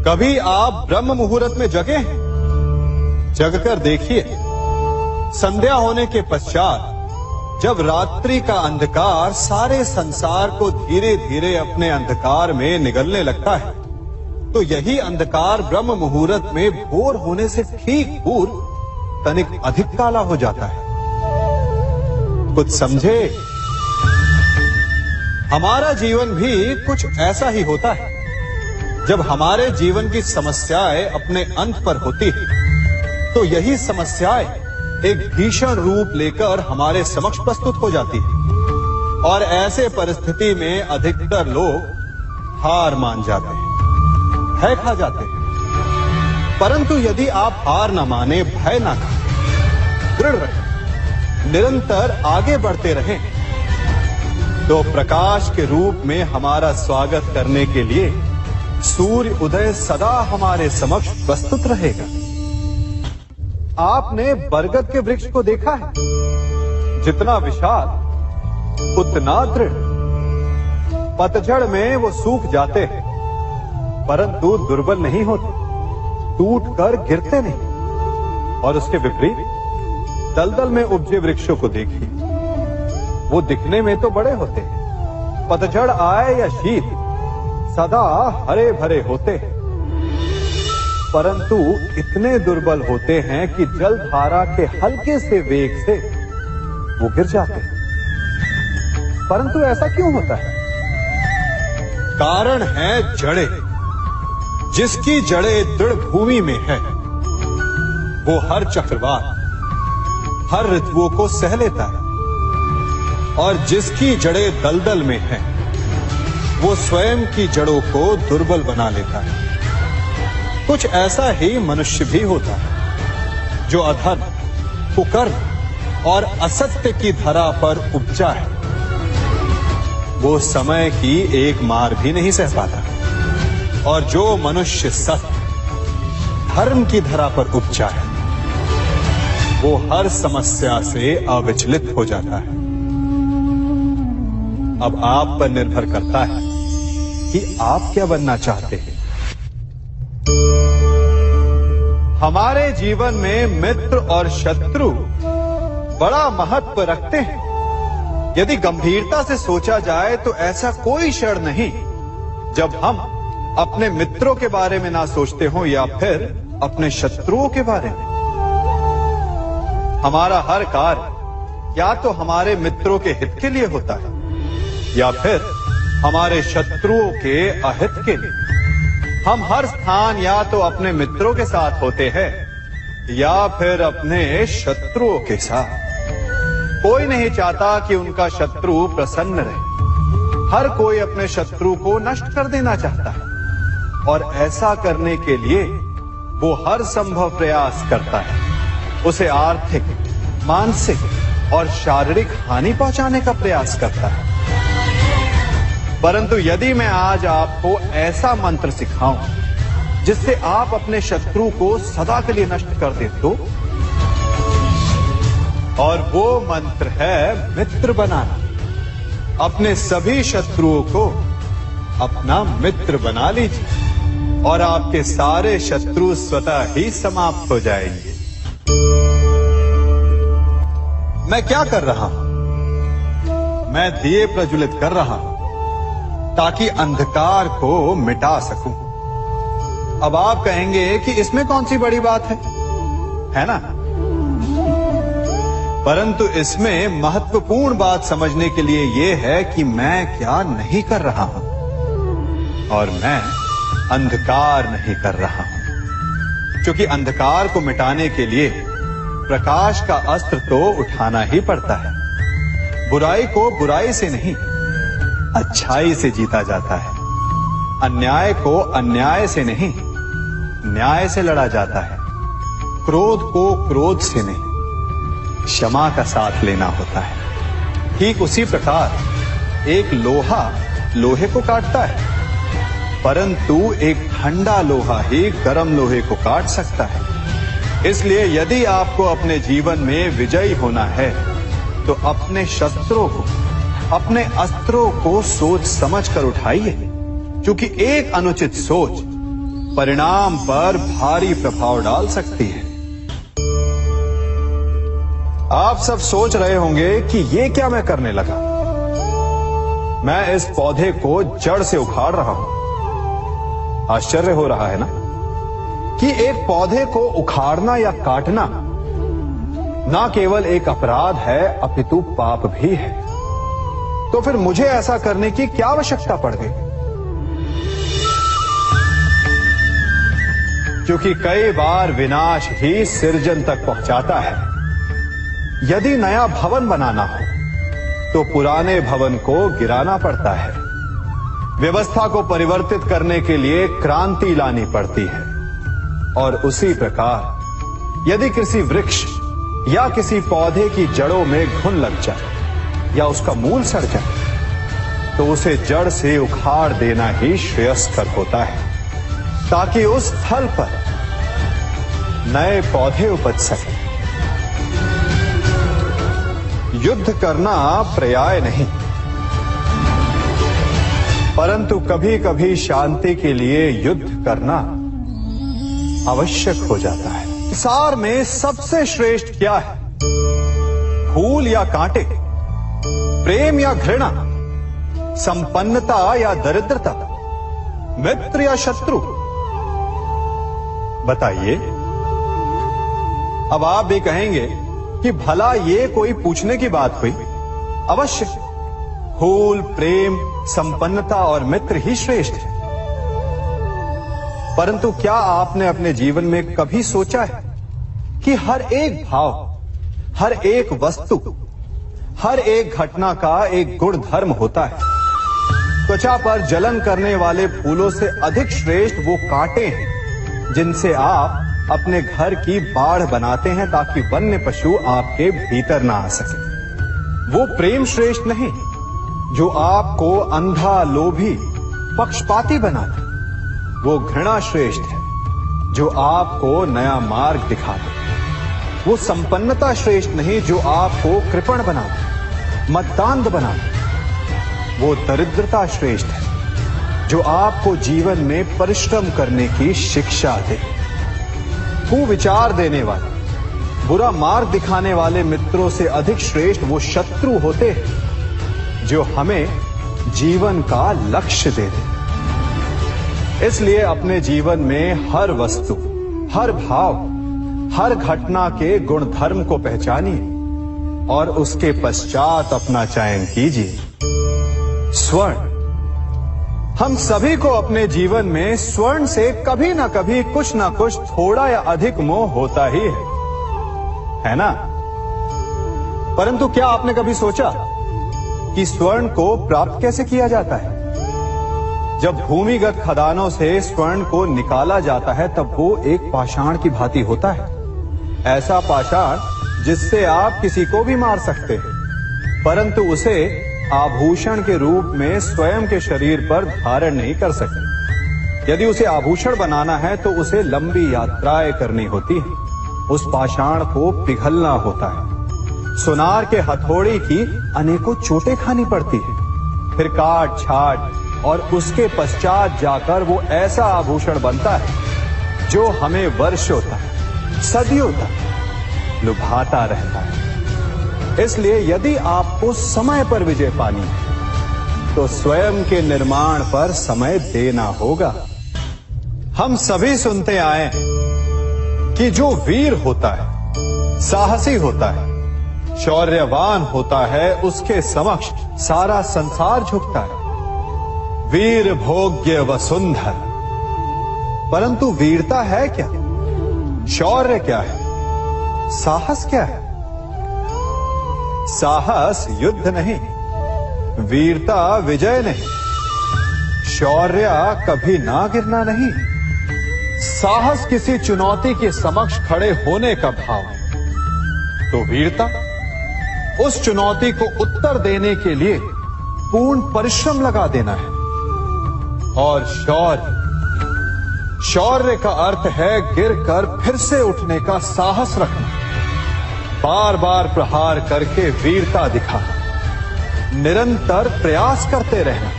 कभी आप ब्रह्म मुहूर्त में जगे हैं? जगकर देखिए, संध्या होने के पश्चात जब रात्रि का अंधकार सारे संसार को धीरे धीरे अपने अंधकार में निगलने लगता है, तो यही अंधकार ब्रह्म मुहूर्त में भोर होने से ठीक पूर्व तनिक अधिक काला हो जाता है। कुछ समझे? हमारा जीवन भी कुछ ऐसा ही होता है। जब हमारे जीवन की समस्याएं अपने अंत पर होती है, तो यही समस्याएं एक भीषण रूप लेकर हमारे समक्ष प्रस्तुत हो जाती है और ऐसे परिस्थिति में अधिकतर लोग हार मान जाते हैं, भय खा जाते हैं। परंतु यदि आप हार न माने, भय न खाएं, दृढ़ रहें, निरंतर आगे बढ़ते रहें, तो प्रकाश के रूप में हमारा स्वागत करने के लिए सूर्य उदय सदा हमारे समक्ष प्रस्तुत रहेगा। आपने बरगद के वृक्ष को देखा है? जितना विशाल उतना दृढ़। पतझड़ में वो सूख जाते हैं, परंतु दुर्बल नहीं होते, टूटकर गिरते नहीं। और उसके विपरीत दलदल में उपजे वृक्षों को देखिए, वो दिखने में तो बड़े होते हैं, पतझड़ आए या शीत सदा हरे भरे होते हैं, परंतु इतने दुर्बल होते हैं कि जल धारा के हल्के से वेग से वो गिर जाते हैं। परंतु ऐसा क्यों होता है? कारण है जड़ें। जिसकी जड़ें दृढ़ भूमि में है, वो हर चक्रवात, हर ऋतुओं को सह लेता है, और जिसकी जड़ें दलदल में है, वो स्वयं की जड़ों को दुर्बल बना लेता है। कुछ ऐसा ही मनुष्य भी होता है, जो अधर्म, कुकर्म और असत्य की धरा पर उपजा है। वो समय की एक मार भी नहीं सह पाता, और जो मनुष्य सत्य, धर्म की धरा पर उपजा है, वो हर समस्या से अविचलित हो जाता है। अब आप पर निर्भर करता है कि आप क्या बनना चाहते हैं। हमारे जीवन में मित्र और शत्रु बड़ा महत्व रखते हैं। यदि गंभीरता से सोचा जाए तो ऐसा कोई क्षण नहीं जब हम अपने मित्रों के बारे में ना सोचते हो या फिर अपने शत्रुओं के बारे में। हमारा हर कार्य या तो हमारे मित्रों के हित के लिए होता है या फिर हमारे शत्रुओं के अहित के लिए। हम हर स्थान या तो अपने मित्रों के साथ होते हैं या फिर अपने शत्रुओं के साथ। कोई नहीं चाहता कि उनका शत्रु प्रसन्न रहे। हर कोई अपने शत्रु को नष्ट कर देना चाहता है, और ऐसा करने के लिए वो हर संभव प्रयास करता है। उसे आर्थिक, मानसिक और शारीरिक हानि पहुंचाने का प्रयास करता है। परंतु यदि मैं आज आपको ऐसा मंत्र सिखाऊं जिससे आप अपने शत्रु को सदा के लिए नष्ट कर दे तो, और वो मंत्र है मित्र बनाना। अपने सभी शत्रुओं को अपना मित्र बना लीजिए और आपके सारे शत्रु स्वतः ही समाप्त हो जाएंगे। मैं क्या कर रहा हूं? मैं दिए प्रज्वलित कर रहा हूं ताकि अंधकार को मिटा सकूं। अब आप कहेंगे कि इसमें कौन सी बड़ी बात है ना? परंतु इसमें महत्वपूर्ण बात समझने के लिए यह है कि मैं क्या नहीं कर रहा हूं, और मैं अंधकार नहीं कर रहा हूं। क्योंकि अंधकार को मिटाने के लिए प्रकाश का अस्त्र तो उठाना ही पड़ता है। बुराई को बुराई से नहीं, अच्छाई से जीता जाता है। अन्याय को अन्याय से नहीं, न्याय से लड़ा जाता है। क्रोध को क्रोध से नहीं, क्षमा का साथ लेना होता है। ठीक उसी प्रकार एक लोहा लोहे को काटता है, परंतु एक ठंडा लोहा ही गर्म लोहे को काट सकता है। इसलिए यदि आपको अपने जीवन में विजयी होना है, तो अपने शस्त्रों को, अपने अस्त्रों को सोच समझ कर उठाइए, क्योंकि एक अनुचित सोच परिणाम पर भारी प्रभाव डाल सकती है। आप सब सोच रहे होंगे कि ये क्या मैं करने लगा। मैं इस पौधे को जड़ से उखाड़ रहा हूं। आश्चर्य हो रहा है ना कि एक पौधे को उखाड़ना या काटना ना केवल एक अपराध है अपितु पाप भी है। तो फिर मुझे ऐसा करने की क्या आवश्यकता पड़ गई? क्योंकि कई बार विनाश ही सृजन तक पहुंचाता है। यदि नया भवन बनाना हो तो पुराने भवन को गिराना पड़ता है। व्यवस्था को परिवर्तित करने के लिए क्रांति लानी पड़ती है। और उसी प्रकार यदि किसी वृक्ष या किसी पौधे की जड़ों में घुन लग जाए या उसका मूल सड़ जाए तो उसे जड़ से उखाड़ देना ही श्रेयस्कर होता है, ताकि उस स्थल पर नए पौधे उपज सके। युद्ध करना पर्याय नहीं, परंतु कभी कभी शांति के लिए युद्ध करना आवश्यक हो जाता है। संसार में सबसे श्रेष्ठ क्या है? फूल या कांटे, प्रेम या घृणा, संपन्नता या दरिद्रता, मित्र या शत्रु? बताइए। अब आप भी कहेंगे कि भला ये कोई पूछने की बात हुई? अवश्य, फूल, प्रेम, संपन्नता और मित्र ही श्रेष्ठ है। परंतु क्या आपने अपने जीवन में कभी सोचा है कि हर एक भाव, हर एक वस्तु, हर एक घटना का एक गुण धर्म होता है? त्वचा पर जलन करने वाले फूलों से अधिक श्रेष्ठ वो कांटे हैं जिनसे आप अपने घर की बाढ़ बनाते हैं ताकि वन्य पशु आपके भीतर ना आ सके। वो प्रेम श्रेष्ठ नहीं जो आपको अंधा, लोभी, पक्षपाती बनाता। वो घृणा श्रेष्ठ है जो आपको नया मार्ग दिखाता। वो संपन्नता श्रेष्ठ नहीं जो आपको कृपण बनाता, मत्तांध बनाता। वो दरिद्रता श्रेष्ठ है जो आपको जीवन में परिश्रम करने की शिक्षा दे। कुविचार देने वाले, बुरा मार्ग दिखाने वाले मित्रों से अधिक श्रेष्ठ वो शत्रु होते हैं जो हमें जीवन का लक्ष्य दे दे। इसलिए अपने जीवन में हर वस्तु, हर भाव, हर घटना के गुण धर्म को पहचानिए और उसके पश्चात अपना चयन कीजिए। स्वर्ण। हम सभी को अपने जीवन में स्वर्ण से कभी ना कभी कुछ ना कुछ थोड़ा या अधिक मोह होता ही है ना? परंतु क्या आपने कभी सोचा कि स्वर्ण को प्राप्त कैसे किया जाता है? जब भूमिगत खदानों से स्वर्ण को निकाला जाता है तब वो एक पाषाण की भांति होता है। ऐसा पाषाण जिससे आप किसी को भी मार सकते हैं, परंतु उसे आभूषण के रूप में स्वयं के शरीर पर धारण नहीं कर सकते। यदि उसे आभूषण बनाना है तो उसे लंबी यात्राएं करनी होती है। उस पाषाण को पिघलना होता है। सुनार के हथौड़ी की अनेकों चोटें खानी पड़ती है, फिर काट छाट और उसके पश्चात जाकर वो ऐसा आभूषण बनता है जो हमें वर्षों तक, सदियों तक लुभाता रहता है। इसलिए यदि आपको समय पर विजय पानी है तो स्वयं के निर्माण पर समय देना होगा। हम सभी सुनते आए कि जो वीर होता है, साहसी होता है, शौर्यवान होता है, उसके समक्ष सारा संसार झुकता है। वीर भोग्य वसुंधर। परंतु वीरता है क्या? शौर्य क्या है? साहस क्या है? साहस युद्ध नहीं, वीरता विजय नहीं, शौर्य कभी ना गिरना नहीं। साहस किसी चुनौती के समक्ष खड़े होने का भाव है, तो वीरता उस चुनौती को उत्तर देने के लिए पूर्ण परिश्रम लगा देना है। और शौर्य का अर्थ है गिरकर फिर से उठने का साहस रखना, बार बार प्रहार करके वीरता दिखाना, निरंतर प्रयास करते रहना,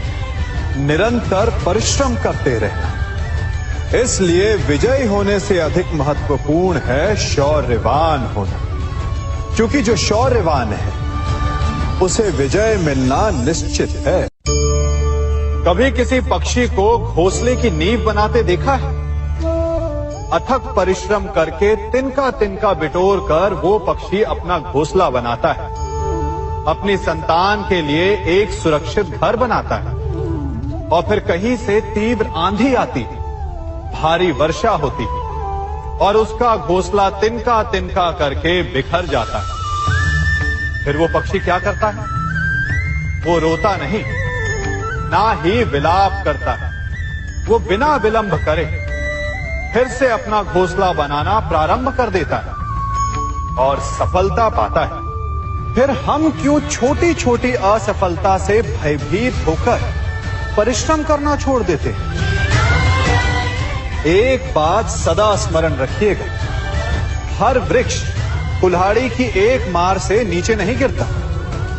निरंतर परिश्रम करते रहना। इसलिए विजयी होने से अधिक महत्वपूर्ण है शौर्यवान होना, क्योंकि जो शौर्यवान है उसे विजय मिलना निश्चित है। कभी किसी पक्षी को घोंसले की नींव बनाते देखा है? अथक परिश्रम करके तिनका तिनका बिटोर कर वो पक्षी अपना घोंसला बनाता है, अपनी संतान के लिए एक सुरक्षित घर बनाता है। और फिर कहीं से तीव्र आंधी आती है, भारी वर्षा होती है और उसका घोंसला तिनका तिनका करके बिखर जाता है। फिर वो पक्षी क्या करता है? वो रोता नहीं, ना ही विलाप करता है। वो बिना विलंब करे फिर से अपना घोंसला बनाना प्रारंभ कर देता है और सफलता पाता है। फिर हम क्यों छोटी छोटी असफलता से भयभीत होकर परिश्रम करना छोड़ देते हैं? एक बात सदा स्मरण रखिएगा, हर वृक्ष कुल्हाड़ी की एक मार से नीचे नहीं गिरता,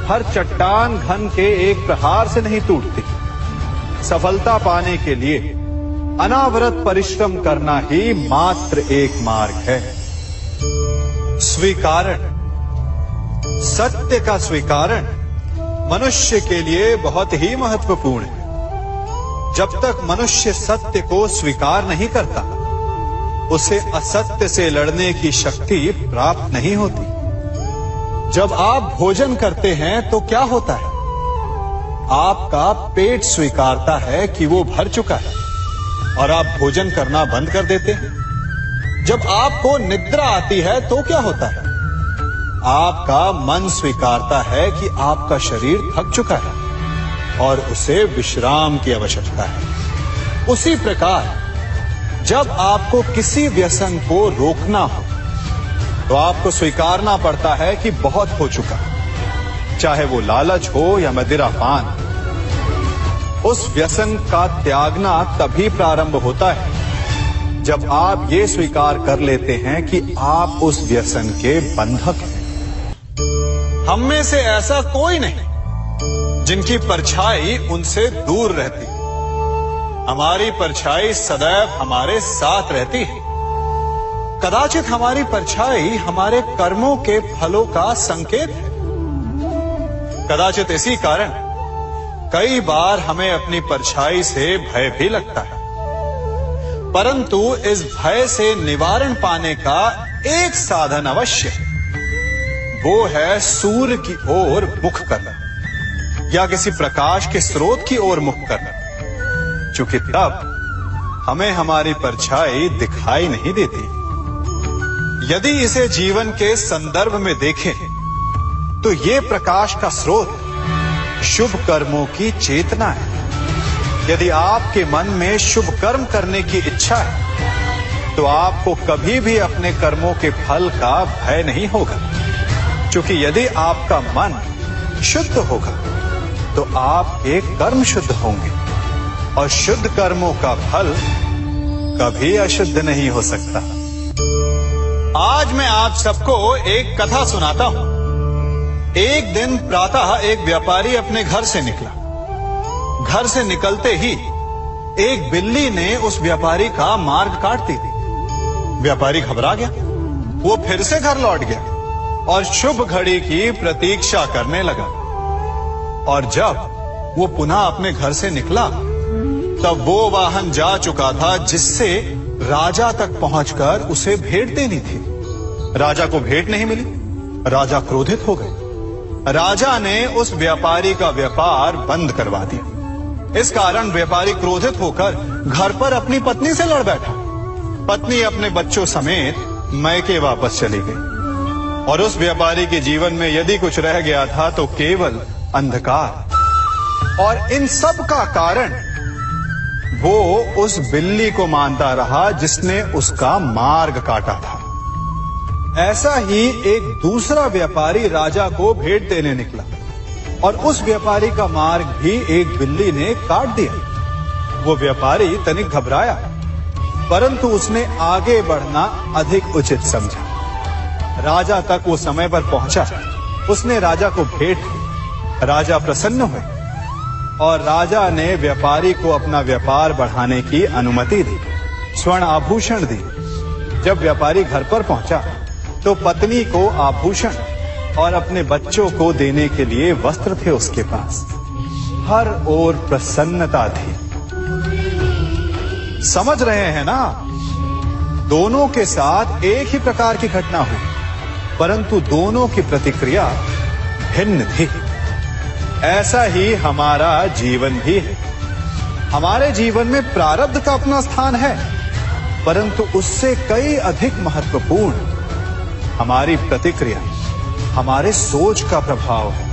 हर चट्टान घन के एक प्रहार से नहीं टूटती। सफलता पाने के लिए अनावरत परिश्रम करना ही मात्र एक मार्ग है। स्वीकारण, सत्य का स्वीकारण मनुष्य के लिए बहुत ही महत्वपूर्ण है। जब तक मनुष्य सत्य को स्वीकार नहीं करता, उसे असत्य से लड़ने की शक्ति प्राप्त नहीं होती। जब आप भोजन करते हैं तो क्या होता है? आपका पेट स्वीकारता है कि वो भर चुका है और आप भोजन करना बंद कर देते हैं। जब आपको निद्रा आती है तो क्या होता है? आपका मन स्वीकारता है कि आपका शरीर थक चुका है और उसे विश्राम की आवश्यकता है। उसी प्रकार जब आपको किसी व्यसन को रोकना हो तो आपको स्वीकारना पड़ता है कि बहुत हो चुका, चाहे वो लालच हो या मदिरापान। उस व्यसन का त्यागना तभी प्रारंभ होता है जब आप ये स्वीकार कर लेते हैं कि आप उस व्यसन के बंधक हैं। हम में से ऐसा कोई नहीं जिनकी परछाई उनसे दूर रहती। हमारी परछाई सदैव हमारे साथ रहती है। कदाचित हमारी परछाई हमारे कर्मों के फलों का संकेत है। कदाचित इसी कारण कई बार हमें अपनी परछाई से भय भी लगता है, परंतु इस भय से निवारण पाने का एक साधन अवश्य है। वो है सूर्य की ओर मुख करना या किसी प्रकाश के स्रोत की ओर मुख करना, क्योंकि तब हमें हमारी परछाई दिखाई नहीं देती। यदि इसे जीवन के संदर्भ में देखें तो ये प्रकाश का स्रोत शुभ कर्मों की चेतना है। यदि आपके मन में शुभ कर्म करने की इच्छा है तो आपको कभी भी अपने कर्मों के फल का भय नहीं होगा, क्योंकि यदि आपका मन शुद्ध होगा तो आपके कर्म शुद्ध होंगे और शुद्ध कर्मों का फल कभी अशुद्ध नहीं हो सकता। आज मैं आप सबको एक कथा सुनाता हूं। एक दिन प्रातः एक व्यापारी अपने घर से निकला। घर से निकलते ही एक बिल्ली ने उस व्यापारी का मार्ग काट दी। व्यापारी घबरा गया। वो फिर से घर लौट गया और शुभ घड़ी की प्रतीक्षा करने लगा। और जब वो पुनः अपने घर से निकला तब वो वाहन जा चुका था जिससे राजा तक पहुंचकर उसे भेंट देनी थी। राजा को भेंट नहीं मिली। राजा क्रोधित हो गए। राजा ने उस व्यापारी का व्यापार बंद करवा दिया। इस कारण व्यापारी क्रोधित होकर घर पर अपनी पत्नी से लड़ बैठा। पत्नी अपने बच्चों समेत मैके वापस चली गई और उस व्यापारी के जीवन में यदि कुछ रह गया था तो केवल अंधकार। और इन सब का कारण वो उस बिल्ली को मानता रहा जिसने उसका मार्ग काटा था। ऐसा ही एक दूसरा व्यापारी राजा को भेंट देने निकला और उस व्यापारी का मार्ग भी एक बिल्ली ने काट दिया। वो व्यापारी तनिक घबराया, परंतु उसने आगे बढ़ना अधिक उचित समझा। राजा तक वो समय पर पहुंचा। उसने राजा को भेंट दी। राजा प्रसन्न हुए और राजा ने व्यापारी को अपना व्यापार बढ़ाने की अनुमति दी। स्वर्ण आभूषण दी। जब व्यापारी घर पर पहुंचा तो पत्नी को आभूषण और अपने बच्चों को देने के लिए वस्त्र थे उसके पास। हर ओर प्रसन्नता थी। समझ रहे हैं ना, दोनों के साथ एक ही प्रकार की घटना हुई, परंतु दोनों की प्रतिक्रिया भिन्न थी। ऐसा ही हमारा जीवन भी है। हमारे जीवन में प्रारब्ध का अपना स्थान है, परंतु उससे कई अधिक महत्वपूर्ण हमारी प्रतिक्रिया, हमारे सोच का प्रभाव है।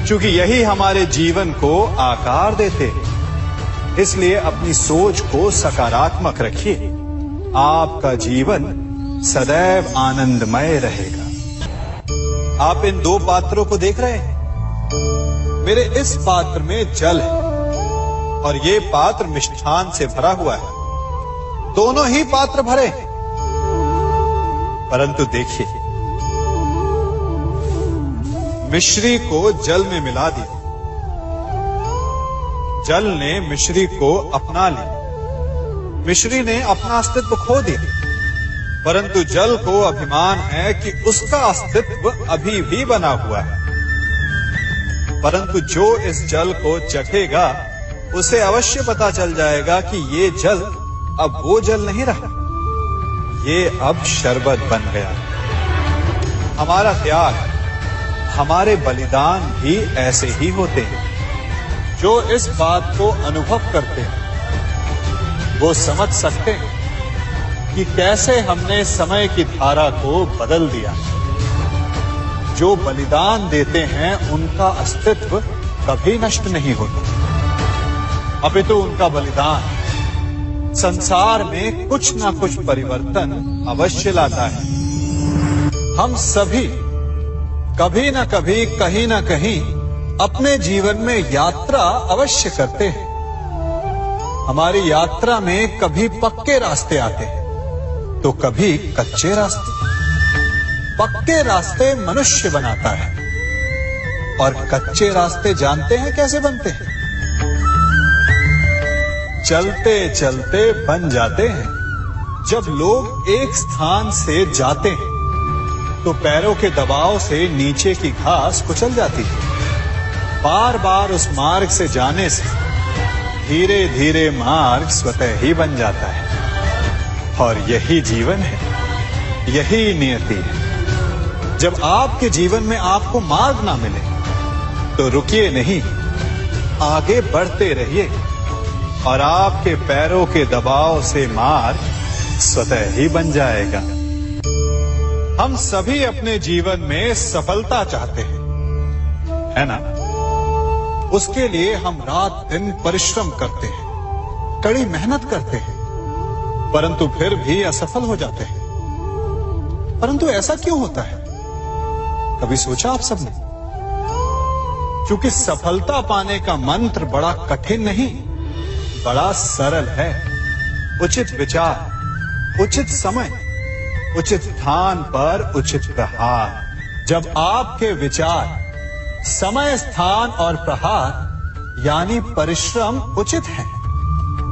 क्योंकि यही हमारे जीवन को आकार देते हैं। इसलिए अपनी सोच को सकारात्मक रखिए। आपका जीवन सदैव आनंदमय रहेगा। आप इन दो पात्रों को देख रहे हैं। मेरे इस पात्र में जल है और ये पात्र मिष्ठान से भरा हुआ है। दोनों ही पात्र भरे हैं, परंतु देखिए, मिश्री को जल में मिला दिया। जल ने मिश्री को अपना लिया। मिश्री ने अपना अस्तित्व खो दिया, परंतु जल को अभिमान है कि उसका अस्तित्व अभी भी बना हुआ है। परंतु जो इस जल को चखेगा उसे अवश्य पता चल जाएगा कि ये जल अब वो जल नहीं रहा, ये अब शरबत बन गया। हमारा त्याग, हमारे बलिदान भी ऐसे ही होते हैं। जो इस बात को अनुभव करते हैं वो समझ सकते हैं कि कैसे हमने समय की धारा को बदल दिया। जो बलिदान देते हैं उनका अस्तित्व कभी नष्ट नहीं होता, अपितु उनका बलिदान संसार में कुछ ना कुछ परिवर्तन अवश्य लाता है। हम सभी कभी ना कभी, कहीं ना कहीं अपने जीवन में यात्रा अवश्य करते हैं। हमारी यात्रा में कभी पक्के रास्ते आते हैं तो कभी कच्चे रास्ते। पक्के रास्ते मनुष्य बनाता है और कच्चे रास्ते जानते हैं कैसे बनते हैं? चलते चलते बन जाते हैं। जब लोग एक स्थान से जाते हैं तो पैरों के दबाव से नीचे की घास कुचल जाती है। बार बार उस मार्ग से जाने से धीरे धीरे मार्ग स्वतः ही बन जाता है। और यही जीवन है, यही नियति है। जब आपके जीवन में आपको मार्ग ना मिले तो रुकिए नहीं, आगे बढ़ते रहिए और आपके पैरों के दबाव से मार्ग स्वतः ही बन जाएगा। हम सभी अपने जीवन में सफलता चाहते हैं, है ना? उसके लिए हम रात दिन परिश्रम करते हैं, कड़ी मेहनत करते हैं, परंतु फिर भी असफल हो जाते हैं। परंतु ऐसा क्यों होता है? कभी सोचा आप सबने? क्योंकि सफलता पाने का मंत्र बड़ा कठिन नहीं, बड़ा सरल है। उचित विचार, उचित समय, उचित स्थान पर उचित प्रहार। जब आपके विचार, समय, स्थान और प्रहार यानी परिश्रम उचित है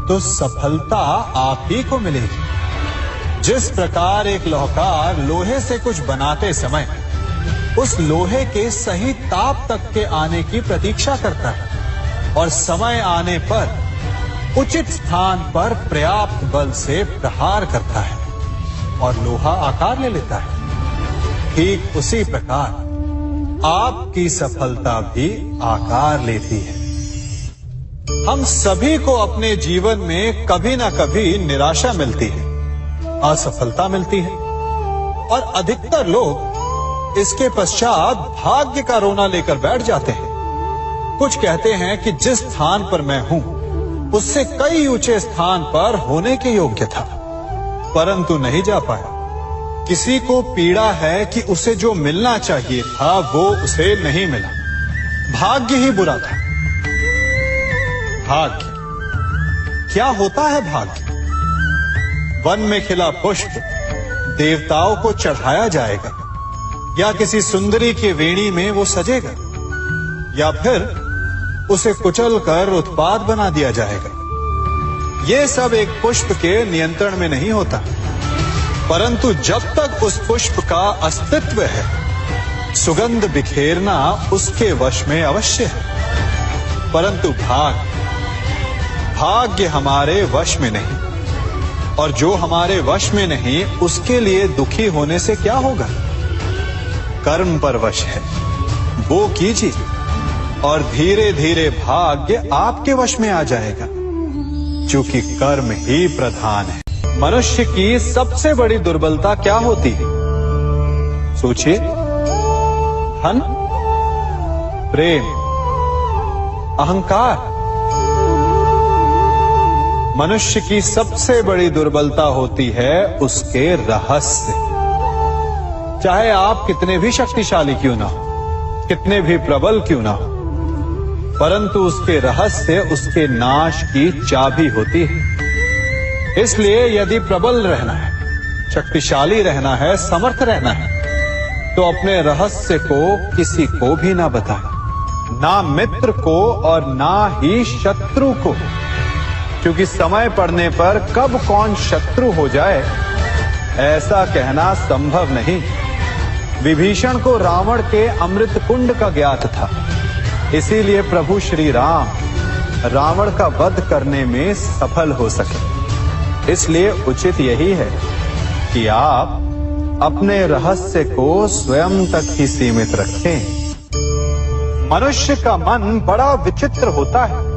तो सफलता आप ही को मिलेगी। जिस प्रकार एक लोहार लोहे से कुछ बनाते समय उस लोहे के सही ताप तक के आने की प्रतीक्षा करता है और समय आने पर उचित स्थान पर पर्याप्त बल से प्रहार करता है और लोहा आकार ले लेता है, ठीक उसी प्रकार आपकी सफलता भी आकार लेती है। हम सभी को अपने जीवन में कभी ना कभी निराशा मिलती है, असफलता मिलती है और अधिकतर लोग इसके पश्चात भाग्य का रोना लेकर बैठ जाते हैं। कुछ कहते हैं कि जिस स्थान पर मैं हूं उससे कई ऊंचे स्थान पर होने के योग्य था, परंतु नहीं जा पाया। किसी को पीड़ा है कि उसे जो मिलना चाहिए था वो उसे नहीं मिला, भाग्य ही बुरा था। भाग्य क्या होता है? भाग्य वन में खिला पुष्प देवताओं को चढ़ाया जाएगा या किसी सुंदरी की वेणी में वो सजेगा या फिर उसे कुचल कर उत्पाद बना दिया जाएगा। ये सब एक पुष्प के नियंत्रण में नहीं होता, परंतु जब तक उस पुष्प का अस्तित्व है, सुगंध बिखेरना उसके वश में अवश्य है। परंतु भाग्य हमारे वश में नहीं, और जो हमारे वश में नहीं उसके लिए दुखी होने से क्या होगा। कर्म पर वश है, वो कीजिए और धीरे धीरे भाग्य आपके वश में आ जाएगा, क्योंकि कर्म ही प्रधान है। मनुष्य की सबसे बड़ी दुर्बलता क्या होती है? सोचिए। धन, प्रेम, अहंकार। मनुष्य की सबसे बड़ी दुर्बलता होती है उसके रहस्य। चाहे आप कितने भी शक्तिशाली क्यों ना हो, कितने भी प्रबल क्यों ना हो, परंतु उसके रहस्य उसके नाश की चाबी होती है। इसलिए यदि प्रबल रहना है, शक्तिशाली रहना है, समर्थ रहना है, तो अपने रहस्य को किसी को भी ना बताए, ना मित्र को और ना ही शत्रु को, क्योंकि समय पड़ने पर कब कौन शत्रु हो जाए ऐसा कहना संभव नहीं। विभीषण को रावण के अमृत कुंड का ज्ञात था, इसीलिए प्रभु श्री राम रावण का वध करने में सफल हो सके। इसलिए उचित यही है कि आप अपने रहस्य को स्वयं तक ही सीमित रखें। मनुष्य का मन बड़ा विचित्र होता है,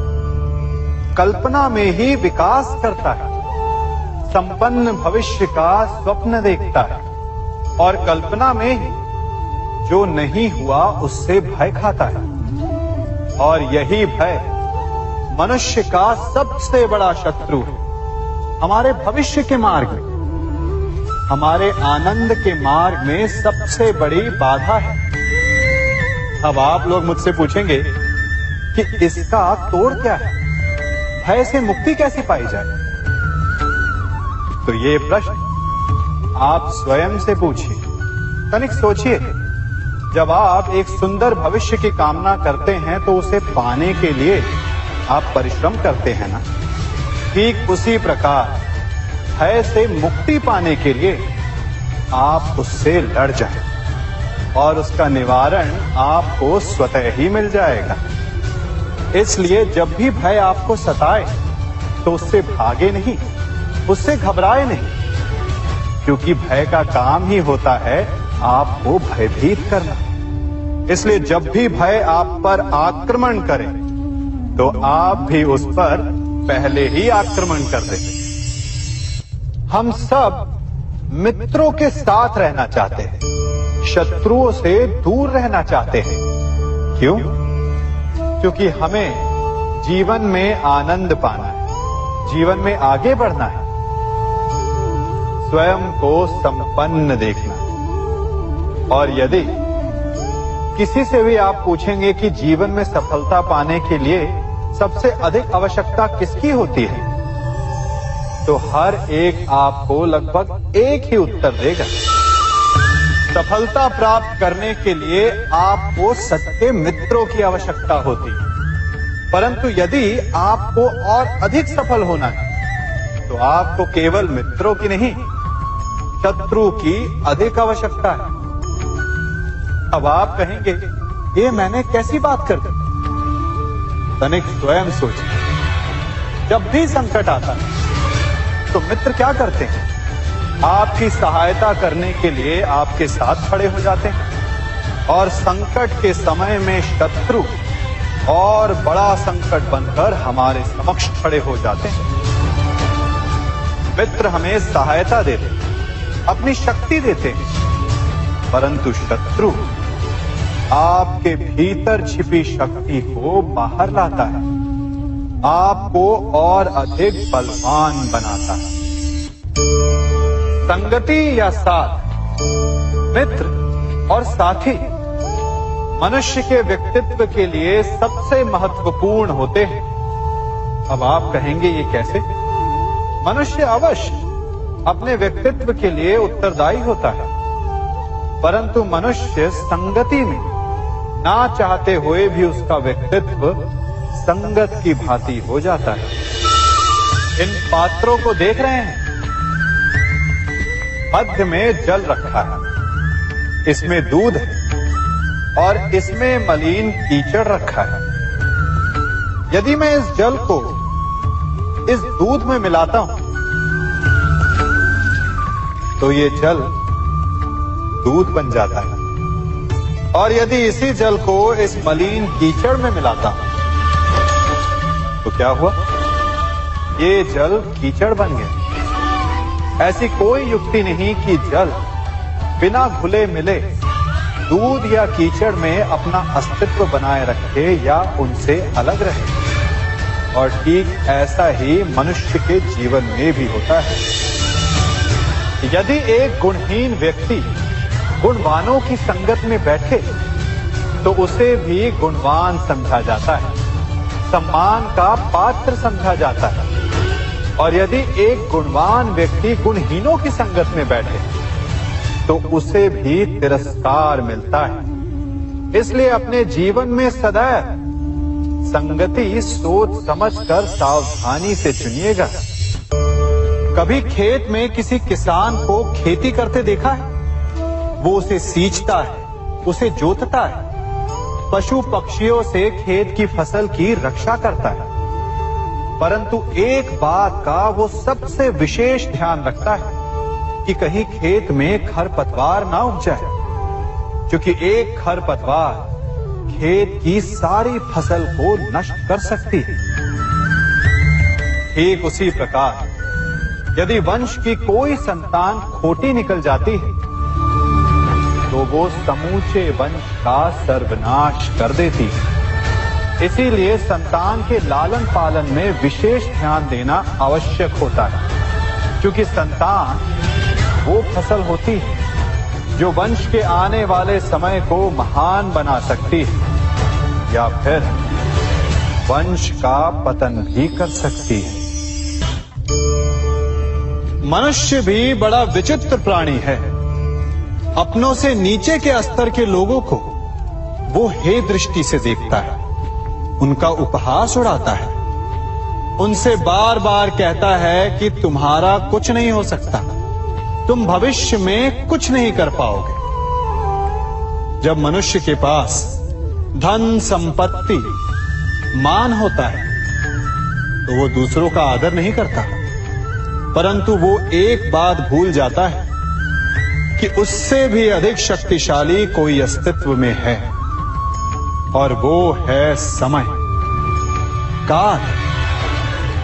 कल्पना में ही विकास करता है, संपन्न भविष्य का स्वप्न देखता है और कल्पना में ही जो नहीं हुआ उससे भय खाता है। और यही भय मनुष्य का सबसे बड़ा शत्रु है। हमारे भविष्य के मार्ग में, हमारे आनंद के मार्ग में सबसे बड़ी बाधा है। अब आप लोग मुझसे पूछेंगे कि इसका तोड़ क्या है, भय से मुक्ति कैसे पाई जाए? तो ये प्रश्न आप स्वयं से पूछिए। तनिक सोचिए, जब आप एक सुंदर भविष्य की कामना करते हैं तो उसे पाने के लिए आप परिश्रम करते हैं ना। ठीक उसी प्रकार भय से मुक्ति पाने के लिए आप उससे लड़ जाएं और उसका निवारण आपको स्वतः ही मिल जाएगा। इसलिए जब भी भय आपको सताए तो उससे भागे नहीं, उससे घबराए नहीं, क्योंकि भय का काम ही होता है आपको भयभीत करना। इसलिए जब भी भय आप पर आक्रमण करे तो आप भी उस पर पहले ही आक्रमण कर दें। हम सब मित्रों के साथ रहना चाहते हैं, शत्रुओं से दूर रहना चाहते हैं। क्यों? क्योंकि हमें जीवन में आनंद पाना है, जीवन में आगे बढ़ना है, स्वयं को संपन्न देखना है। और यदि किसी से भी आप पूछेंगे कि जीवन में सफलता पाने के लिए सबसे अधिक आवश्यकता किसकी होती है, तो हर एक आपको लगभग एक ही उत्तर देगा। सफलता प्राप्त करने के लिए आपको सच्चे मित्रों की आवश्यकता होती है। परंतु यदि आपको और अधिक सफल होना है तो आपको केवल मित्रों की नहीं, शत्रु की अधिक आवश्यकता है। अब आप कहेंगे, ये मैंने कैसी बात कर दी? तनिक स्वयं सोचिए। जब भी संकट आता है तो मित्र क्या करते हैं? आपकी सहायता करने के लिए आपके साथ खड़े हो जाते हैं, और संकट के समय में शत्रु और बड़ा संकट बनकर हमारे समक्ष खड़े हो जाते हैं। मित्र हमें सहायता देते हैं, अपनी शक्ति देते हैं, परंतु शत्रु आपके भीतर छिपी शक्ति को बाहर लाता है, आपको और अधिक बलवान बनाता है। संगति या साथ, मित्र और साथी मनुष्य के व्यक्तित्व के लिए सबसे महत्वपूर्ण होते हैं। अब आप कहेंगे, ये कैसे? मनुष्य अवश्य अपने व्यक्तित्व के लिए उत्तरदायी होता है, परंतु मनुष्य संगति में ना चाहते हुए भी उसका व्यक्तित्व संगत की भांति हो जाता है। इन पात्रों को देख रहे हैं? मध्य में जल रखा है, इसमें दूध है और इसमें मलिन कीचड़ रखा है। यदि मैं इस जल को इस दूध में मिलाता हूं तो ये जल दूध बन जाता है, और यदि इसी जल को इस मलिन कीचड़ में मिलाता हूं तो क्या हुआ? ये जल कीचड़ बन गया। ऐसी कोई युक्ति नहीं कि जल बिना घुले मिले दूध या कीचड़ में अपना अस्तित्व बनाए रखे या उनसे अलग रहे। और ठीक ऐसा ही मनुष्य के जीवन में भी होता है। यदि एक गुणहीन व्यक्ति गुणवानों की संगत में बैठे तो उसे भी गुणवान समझा जाता है, सम्मान का पात्र समझा जाता है। और यदि एक गुणवान व्यक्ति गुणहीनों की संगत में बैठे तो उसे भी तिरस्कार मिलता है। इसलिए अपने जीवन में सदैव संगति सोच समझकर सावधानी से चुनिएगा। कभी खेत में किसी किसान को खेती करते देखा है? वो उसे सींचता है, उसे जोतता है, पशु पक्षियों से खेत की फसल की रक्षा करता है। परंतु एक बात का वो सबसे विशेष ध्यान रखता है कि कहीं खेत में खरपतवार ना उग जाए, क्योंकि एक खरपतवार खेत की सारी फसल को नष्ट कर सकती है। ठीक उसी प्रकार यदि वंश की कोई संतान खोटी निकल जाती है तो वो समूचे वंश का सर्वनाश कर देती है। इसीलिए संतान के लालन पालन में विशेष ध्यान देना आवश्यक होता है, क्योंकि संतान वो फसल होती है जो वंश के आने वाले समय को महान बना सकती है या फिर वंश का पतन भी कर सकती है। मनुष्य भी बड़ा विचित्र प्राणी है। अपनों से नीचे के स्तर के लोगों को वो हे दृष्टि से देखता है, उनका उपहास उड़ाता है, उनसे बार बार कहता है कि तुम्हारा कुछ नहीं हो सकता, तुम भविष्य में कुछ नहीं कर पाओगे। जब मनुष्य के पास धन संपत्ति मान होता है तो वो दूसरों का आदर नहीं करता, परंतु वो एक बात भूल जाता है कि उससे भी अधिक शक्तिशाली कोई अस्तित्व में है, और वो है समय। काल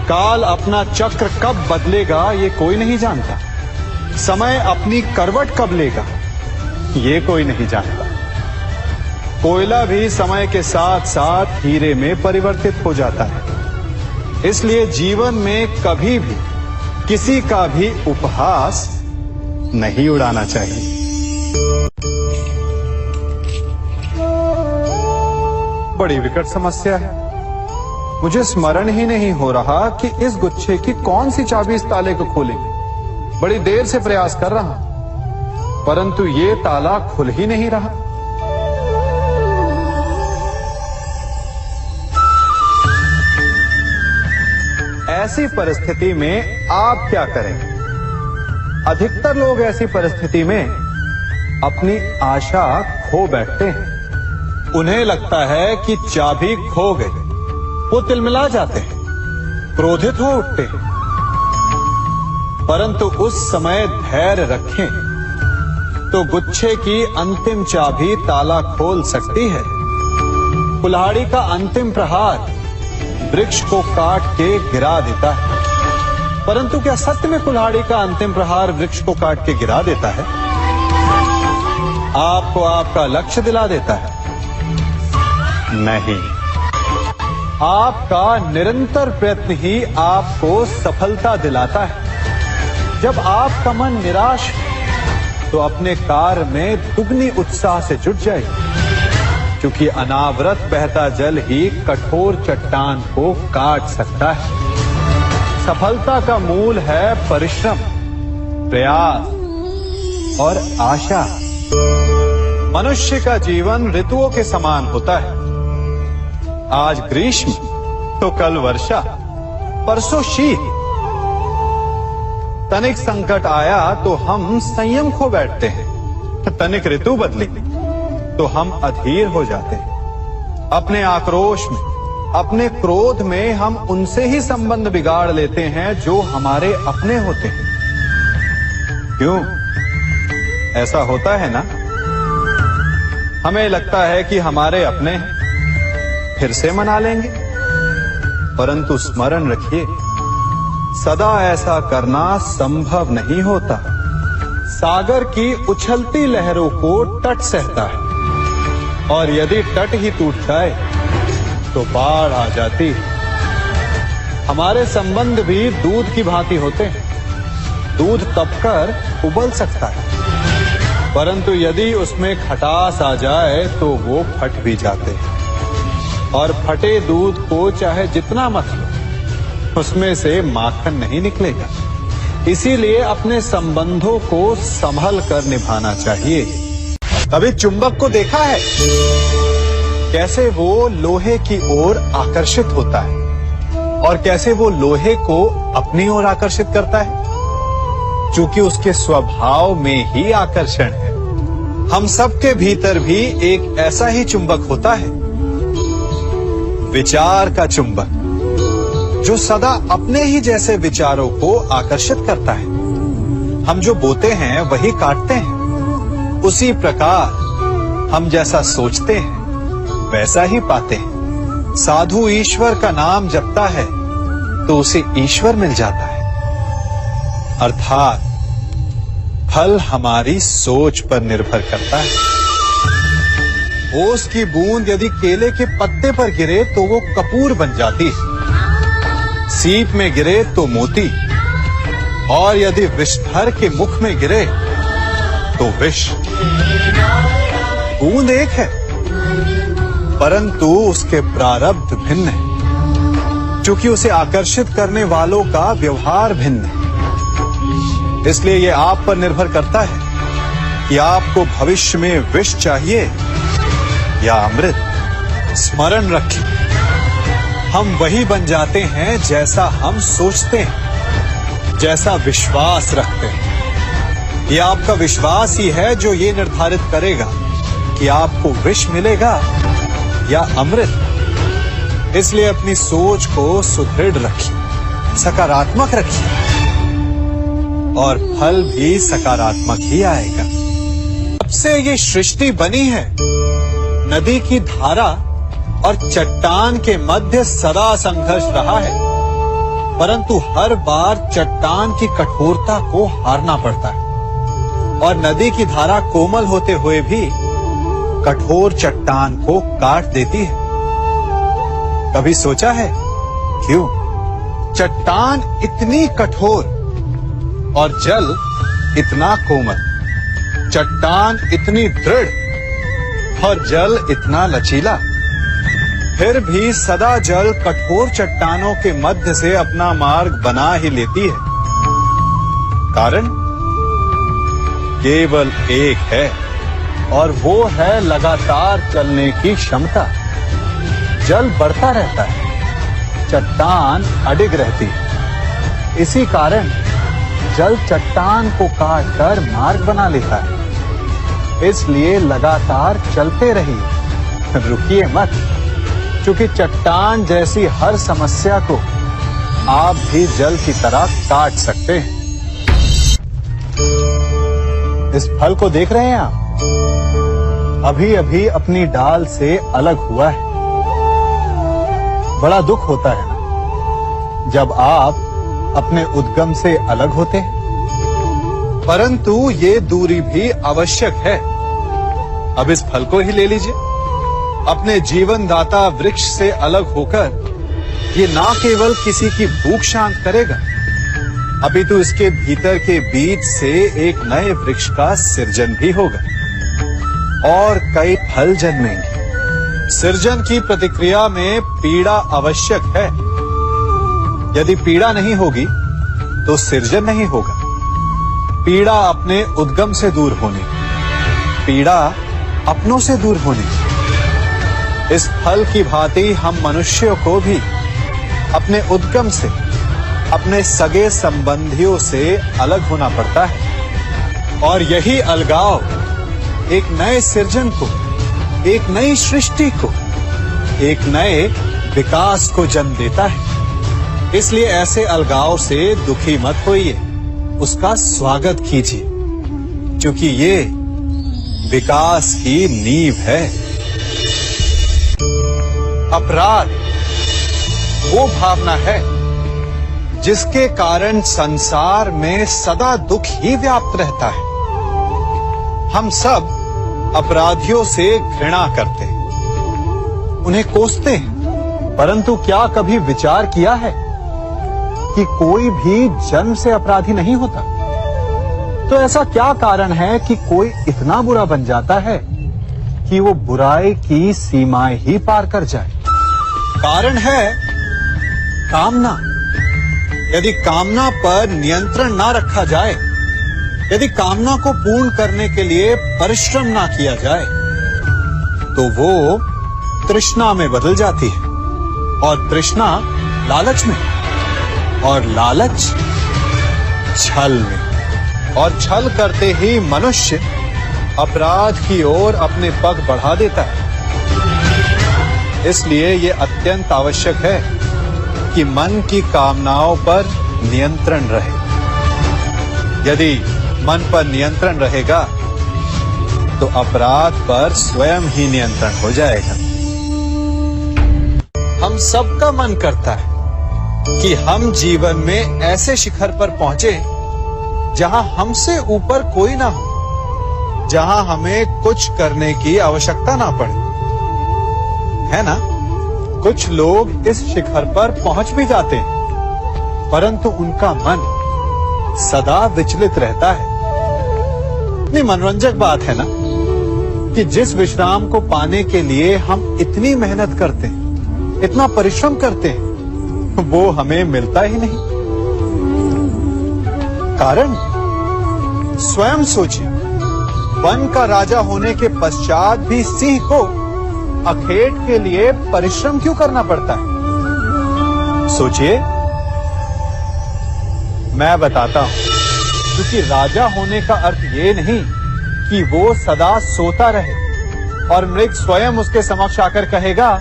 काल अपना चक्र कब बदलेगा ये कोई नहीं जानता। समय अपनी करवट कब लेगा ये कोई नहीं जानता। कोयला भी समय के साथ साथ हीरे में परिवर्तित हो जाता है। इसलिए जीवन में कभी भी किसी का भी उपहास नहीं उड़ाना चाहिए। बड़ी विकट समस्या है। मुझे स्मरण ही नहीं हो रहा कि इस गुच्छे की कौन सी चाबी इस ताले को खोलेगी। बड़ी देर से प्रयास कर रहा हूं, परंतु ये ताला खुल ही नहीं रहा। ऐसी परिस्थिति में आप क्या करेंगे? अधिकतर लोग ऐसी परिस्थिति में अपनी आशा खो बैठते हैं। उन्हें लगता है कि चाबी खो गई। वो तिलमिला जाते हैं, क्रोधित हो उठते हैं। परंतु उस समय धैर्य रखें तो गुच्छे की अंतिम चाबी ताला खोल सकती है। कुल्हाड़ी का अंतिम प्रहार वृक्ष को काट के गिरा देता है, परंतु क्या सत्य में कुल्हाड़ी का अंतिम प्रहार वृक्ष को काट के गिरा देता है? आपको आपका लक्ष्य दिला देता है? नहीं, आपका निरंतर प्रयत्न ही आपको सफलता दिलाता है। जब आपका मन निराश तो अपने कार्य में दुगनी उत्साह से जुट जाए, क्योंकि अनावरत बहता जल ही कठोर चट्टान को काट सकता है। सफलता का मूल है परिश्रम, प्रयास और आशा। मनुष्य का जीवन ऋतुओं के समान होता है। आज ग्रीष्म तो कल वर्षा, परसों शीत तनिक संकट आया तो हम संयम खो बैठते हैं, तनिक ऋतु बदली तो हम अधीर हो जाते हैं। अपने आक्रोश में, अपने क्रोध में हम उनसे ही संबंध बिगाड़ लेते हैं जो हमारे अपने होते हैं। क्यों ऐसा होता है ना? हमें लगता है कि हमारे अपने हैं, फिर से मना लेंगे, परंतु स्मरण रखिए, सदा ऐसा करना संभव नहीं होता। सागर की उछलती लहरों को तट सहता है, और यदि तट ही टूट जाए तो बाढ़ आ जाती है। हमारे संबंध भी दूध की भांति होते हैं। दूध तपकर उबल सकता है, परंतु यदि उसमें खटास आ जाए तो वो फट भी जाते हैं। और फटे दूध को चाहे जितना मत लो, उसमें से माखन नहीं निकलेगा। इसीलिए अपने संबंधों को संभल कर निभाना चाहिए। कभी चुंबक को देखा है कैसे वो लोहे की ओर आकर्षित होता है, और कैसे वो लोहे को अपनी ओर आकर्षित करता है? क्योंकि उसके स्वभाव में ही आकर्षण है। हम सबके भीतर भी एक ऐसा ही चुंबक होता है, विचार का चुंबक, जो सदा अपने ही जैसे विचारों को आकर्षित करता है। हम जो बोते हैं वही काटते हैं। उसी प्रकार हम जैसा सोचते हैं वैसा ही पाते हैं। साधु ईश्वर का नाम जपता है तो उसे ईश्वर मिल जाता है। अर्थात फल हमारी सोच पर निर्भर करता है। ओस की बूंद यदि केले के पत्ते पर गिरे तो वो कपूर बन जाती है। सीप में गिरे तो मोती, और यदि विषधर के मुख में गिरे तो विष। बूंद एक है, परंतु उसके प्रारब्ध भिन्न है, क्योंकि उसे आकर्षित करने वालों का व्यवहार भिन्न है। इसलिए यह आप पर निर्भर करता है कि आपको भविष्य में विष चाहिए या अमृत। स्मरण रखें, हम वही बन जाते हैं जैसा हम सोचते हैं, जैसा विश्वास रखते हैं। यह आपका विश्वास ही है जो ये निर्धारित करेगा कि आपको विष मिलेगा या अमृत। इसलिए अपनी सोच को सुदृढ़ रखिए, सकारात्मक रखिए, और फल भी सकारात्मक ही आएगा। जब से ये सृष्टि बनी है, नदी की धारा और चट्टान के मध्य सदा संघर्ष रहा है, परंतु हर बार चट्टान की कठोरता को हारना पड़ता है, और नदी की धारा कोमल होते हुए भी कठोर चट्टान को काट देती है। कभी सोचा है क्यों? चट्टान इतनी कठोर और जल इतना कोमल, चट्टान इतनी दृढ़ और जल इतना लचीला, फिर भी सदा जल कठोर चट्टानों के मध्य से अपना मार्ग बना ही लेती है। कारण केवल एक है, और वो है लगातार चलने की क्षमता। जल बढ़ता रहता है, चट्टान अडिग रहती है। इसी कारण जल चट्टान को काटकर मार्ग बना लेता है। इसलिए लगातार चलते रहिए, रुकिए मत, क्योंकि चट्टान जैसी हर समस्या को आप भी जल की तरह काट सकते हैं। इस फल को देख रहे हैं आप? अभी अभी अपनी डाल से अलग हुआ है। बड़ा दुख होता है ना जब आप अपने उद्गम से अलग होते हैं, परंतु ये दूरी भी आवश्यक है। अब इस फल को ही ले लीजिए। अपने जीवन दाता वृक्ष से अलग होकर ये ना केवल किसी की भूख शांत करेगा, अभी तो इसके भीतर के बीज से एक नए वृक्ष का सृजन भी होगा और कई फल जन्मेंगे। सृजन की प्रतिक्रिया में पीड़ा आवश्यक है। यदि पीड़ा नहीं होगी तो सृजन नहीं होगा। पीड़ा अपने उद्गम से दूर होने, पीड़ा अपनों से दूर होने। इस फल की भांति हम मनुष्यों को भी अपने उद्गम से अपने सगे संबंधियों से अलग होना पड़ता है। और यही अलगाव एक नए सृजन को, एक नई सृष्टि को, एक नए विकास को जन्म देता है। इसलिए ऐसे अलगाव से दुखी मत होइए, उसका स्वागत कीजिए, क्योंकि ये विकास की नींव है। अपराध वो भावना है जिसके कारण संसार में सदा दुख ही व्याप्त रहता है। हम सब अपराधियों से घृणा करते हैं, उन्हें कोसते हैं, परंतु क्या कभी विचार किया है कि कोई भी जन्म से अपराधी नहीं होता? तो ऐसा क्या कारण है कि कोई इतना बुरा बन जाता है कि वो बुराई की सीमाएं ही पार कर जाए? कारण है कामना। यदि कामना पर नियंत्रण ना रखा जाए, यदि कामना को पूर्ण करने के लिए परिश्रम ना किया जाए, तो वो तृष्णा में बदल जाती है, और तृष्णा लालच में, और लालच छल में, और छल करते ही मनुष्य अपराध की ओर अपने पग बढ़ा देता है। इसलिए ये अत्यंत आवश्यक है कि मन की कामनाओं पर नियंत्रण रहे। यदि मन पर नियंत्रण रहेगा तो अपराध पर स्वयं ही नियंत्रण हो जाएगा। हम सबका मन करता है कि हम जीवन में ऐसे शिखर पर पहुंचे जहां हमसे ऊपर कोई ना हो, जहां हमें कुछ करने की आवश्यकता ना पड़े, है ना? कुछ लोग इस शिखर पर पहुंच भी जाते हैं, परंतु उनका मन सदा विचलित रहता है। इतनी मनोरंजक बात है ना कि जिस विश्राम को पाने के लिए हम इतनी मेहनत करते हैं, इतना परिश्रम करते हैं, वो हमें मिलता ही नहीं। कारण स्वयं सोचिए, वन का राजा होने के पश्चात भी सिंह को अखेट के लिए परिश्रम क्यों करना पड़ता है? सोचिए, मैं बताता हूं। क्योंकि राजा होने का अर्थ ये नहीं कि वो सदा सोता रहे और मृग स्वयं उसके समक्ष आकर कहेगा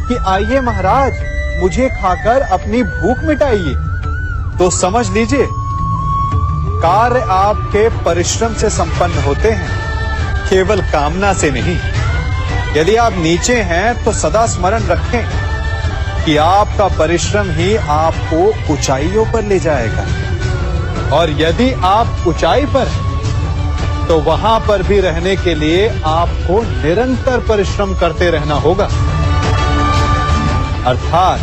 कि आइए महाराज, मुझे खाकर अपनी भूख मिटाइए। तो समझ लीजिए, कार्य आपके परिश्रम से संपन्न होते हैं, केवल कामना से नहीं। यदि आप नीचे हैं तो सदा स्मरण रखें कि आपका परिश्रम ही आपको ऊंचाइयों पर ले जाएगा, और यदि आप ऊंचाई पर हैं तो वहां पर भी रहने के लिए आपको निरंतर परिश्रम करते रहना होगा। अर्थात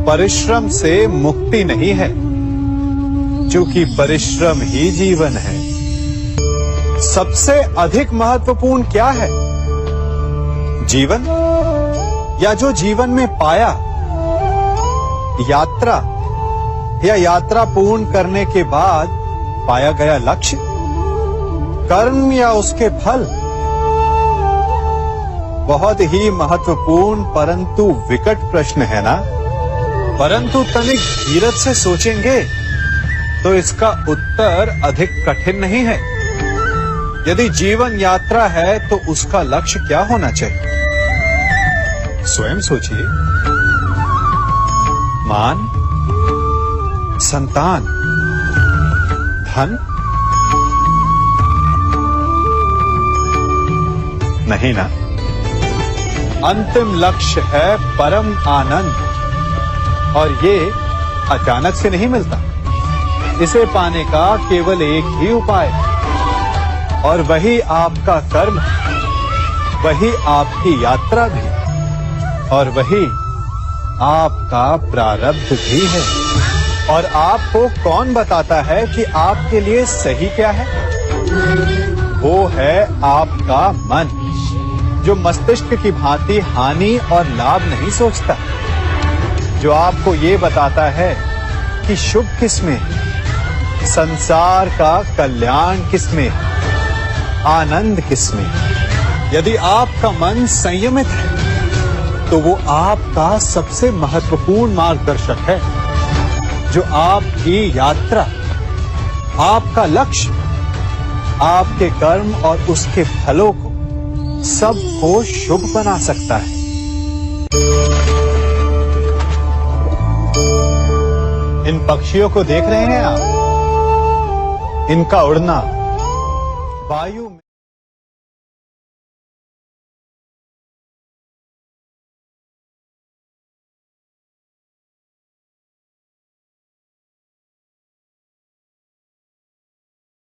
परिश्रम से मुक्ति नहीं है, क्योंकि परिश्रम ही जीवन है। सबसे अधिक महत्वपूर्ण क्या है? जीवन, या जो जीवन में पाया, यात्रा, या यात्रा पूर्ण करने के बाद पाया गया लक्ष्य, कर्म या उसके फल? बहुत ही महत्वपूर्ण परंतु विकट प्रश्न है ना? परंतु तनिक धीरज से सोचेंगे तो इसका उत्तर अधिक कठिन नहीं है। यदि जीवन यात्रा है तो उसका लक्ष्य क्या होना चाहिए? स्वयं सोचिए। मान, संतान, धन? नहीं ना। अंतिम लक्ष्य है परम आनंद, और ये अचानक से नहीं मिलता। इसे पाने का केवल एक ही उपाय, और वही आपका कर्म, वही आपकी यात्रा भी, और वही आपका प्रारब्ध भी है। और आपको कौन बताता है कि आपके लिए सही क्या है? वो है आपका मन, जो मस्तिष्क की भांति हानि और लाभ नहीं सोचता, जो आपको ये बताता है कि शुभ किसमें, संसार का कल्याण किसमें, आनंद किसमें। यदि आपका मन संयमित है तो वो आपका सबसे महत्वपूर्ण मार्गदर्शक है। जो आपकी यात्रा, आपका लक्ष्य, आपके कर्म और उसके फलों को सबको शुभ बना सकता है। इन पक्षियों को देख रहे हैं आप? इनका उड़ना वायु